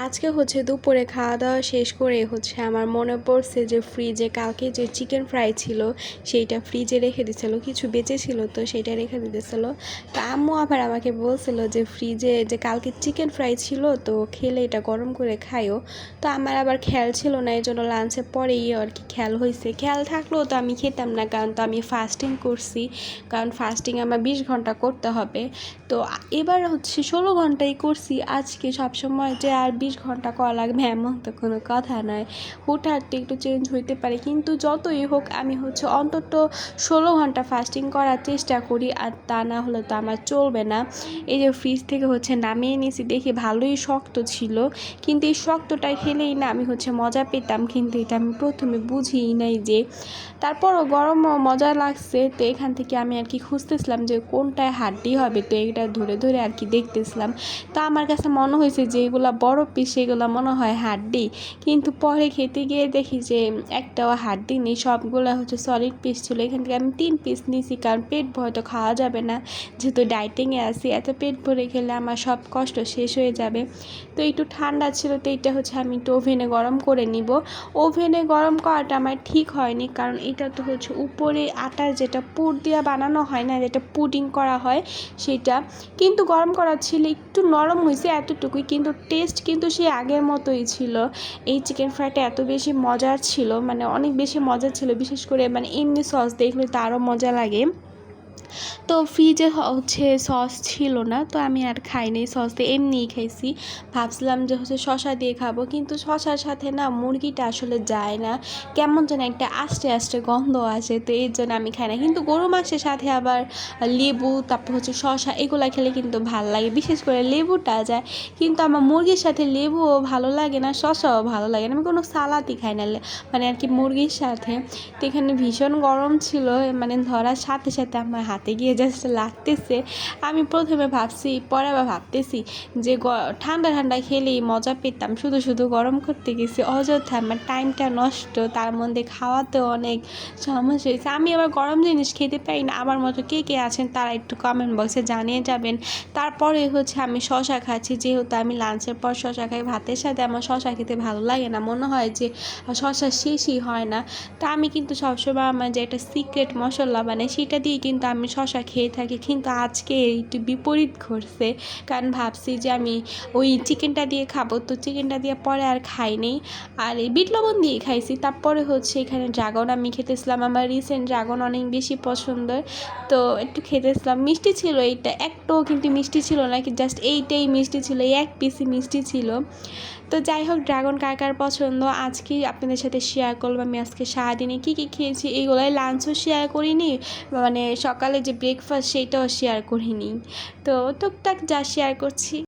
আজকে দুপুরে খাওয়া দাওয়া শেষ করে আমার মনে পড়ছে যে ফ্রিজে কালকে যে চিকেন ফ্রাই ছিল সেইটা ফ্রিজে রেখে দিছিল, কিছু বেঁচে ছিল তো সেইটা রেখে দিতেছিল। তো আম্মু আবার আমাকে বলছিল যে ফ্রিজে যে কালকে চিকেন ফ্রাই ছিল তো খেলে এটা গরম করে খাইও। তো আমার আবার খেয়াল ছিল না, এই জন্য লাঞ্চের পরেই আর কি খেয়াল হয়েছে। খেয়াল থাকলেও তো আমি খেতাম না, কারণ তো আমি ফাস্টিং করছি, কারণ ফাস্টিং আমার 20 ঘন্টা করতে হবে। তো এবার 16 ঘন্টাই করছি আজকে। সবসময় যে আর 20 ঘন্টা করা লাগবে এমন তো কোনো কথা নয়, হুটহাটে একটু চেঞ্জ হইতে পারে, কিন্তু যতই হোক আমি অন্তত 16 ঘন্টা ফাস্টিং করার চেষ্টা করি, আর তা না হলে তো আমার চলবে না। এই যে ফ্রিজ থেকে নামিয়ে নিয়েছি, দেখি ভালোই শক্ত ছিল, কিন্তু এই শক্তটা খেলেই না আমি মজা পেতাম, কিন্তু এটা আমি প্রথমে বুঝিই নাই যে। তারপরও গরম মজা লাগছে, তো এখান থেকে আমি আর কি খুঁজতেছিলাম যে কোনটায় হাড্ডি হবে, তো এটা ধরে ধরে আর কি দেখতেছিলাম। তো আমার কাছে মনে হয়েছে যে এগুলো বড় পিস, সেগুলো মনে হয় হাড্ডি, কিন্তু পরে খেতে গিয়ে দেখি যে একটাও হাড্ডি নেই, সবগুলো সলিড পিস ছিল। এখান থেকে আমি 3 পিস নিয়েছি, কারণ পেট ভরে তো খাওয়া যাবে না, যেহেতু ডায়েটিংয়ে আছি, এত পেট ভরে খেলে আমার সব কষ্ট শেষ হয়ে যাবে। তো একটু ঠান্ডা ছিল, তো এইটা আমি একটু ওভেনে গরম করে নিব। ওভেনে গরম করাটা আমার ঠিক হয়নি, কারণ এটা তো উপরে আটার যেটা পুর দিয়া বানানো হয় না, যেটা পুডিং করা হয় সেটা কিন্তু গরম করা ছিল, একটু নরম হয়েছে এতটুকুই, কিন্তু টেস্ট কিন্তু সেই আগের মতোই ছিল। এই চিকেন ফ্রাইটা এত বেশি মজার ছিল, মানে অনেক বেশি মজা ছিল, বিশেষ করে এমনি সস দেখলে তো আরও মজা লাগে। তো ফ্রিজে সস ছিল না, তো আমি আর খাইনি, সস দিয়ে এমনিই খাইছি। ভাবছিলাম যে শশা দিয়ে খাবো, কিন্তু শশার সাথে না মুরগিটা আসলে যায় না, কেমন যেন একটা আস্তে আস্তে গন্ধ আসে, তো এর জন্য আমি খাই না। কিন্তু গরু মাংসের সাথে আবার লেবু, তারপর শশা, এগুলা খেলে কিন্তু ভালো লাগে, বিশেষ করে লেবুটা যায়। কিন্তু আমার মুরগির সাথে লেবুও ভালো লাগে না, শশাও ভালো লাগে না, আমি কোনো সালাদই খাই না মানে আর কি মুরগির সাথে। তো এখানে ভীষণ গরম ছিল, মানে ধরার সাথে সাথে আমার হাতে গিয়ে জাস্ট লাগতেছে। আমি প্রথমে ভাবছি, পরে আবার ভাবতেছি যে ঠান্ডা ঠান্ডা খেলেই মজা পেতাম, শুধু শুধু গরম করতে গেছি অযথা, আমার টাইমটা নষ্ট, তার মধ্যে খাওয়াতেও অনেক সমস্যা হয়েছে। আমি আবার গরম জিনিস খেতে পারি না, আমার মতো কে কে আছেন তারা একটু কমেন্ট বক্সে জানিয়ে যাবেন। তারপরে আমি শশা খাচ্ছি, যেহেতু আমি লাঞ্চের পর শশা খাই, ভাতের সাথে আমার শশা খেতে ভালো লাগে না, মনে হয় যে শশা শেষই হয় না। তা আমি কিন্তু সবসময় আমার যে একটা সিক্রেট মশলা মানে সেটা দিয়ে কিন্তু আমি শশা খেয়ে থাকি, কিন্তু আজকে একটু বিপরীত ঘটছে, কারণ ভাবছি যে আমি ওই চিকেনটা দিয়ে খাবো, তো চিকেনটা দিয়ে পরে আর খাইনি, আর এই বিট লবণ দিয়ে খাইছি। তারপরে এখানে ড্রাগন আমি খেতেছিলাম, আমার রিসেন্ট ড্রাগন অনেক বেশি পছন্দ, তো একটু খেতেছিলাম। মিষ্টি ছিল এইটা, একটাও কিন্তু মিষ্টি ছিল না, কি জাস্ট এইটাই মিষ্টি ছিল, এই এক পিসই মিষ্টি ছিল। তো যাই হোক, ড্রাগন কার কার পছন্দ আজকে আপনাদের সাথে শেয়ার করবো। আমি আজকে সারাদিনে কী কী খেয়েছি এইগুলাই, লাঞ্চও শেয়ার করিনি, মানে সকালে যে ব্রেকফাস্ট সেইটাও শেয়ার করিনি, তো টুকটাক যা শেয়ার করছি।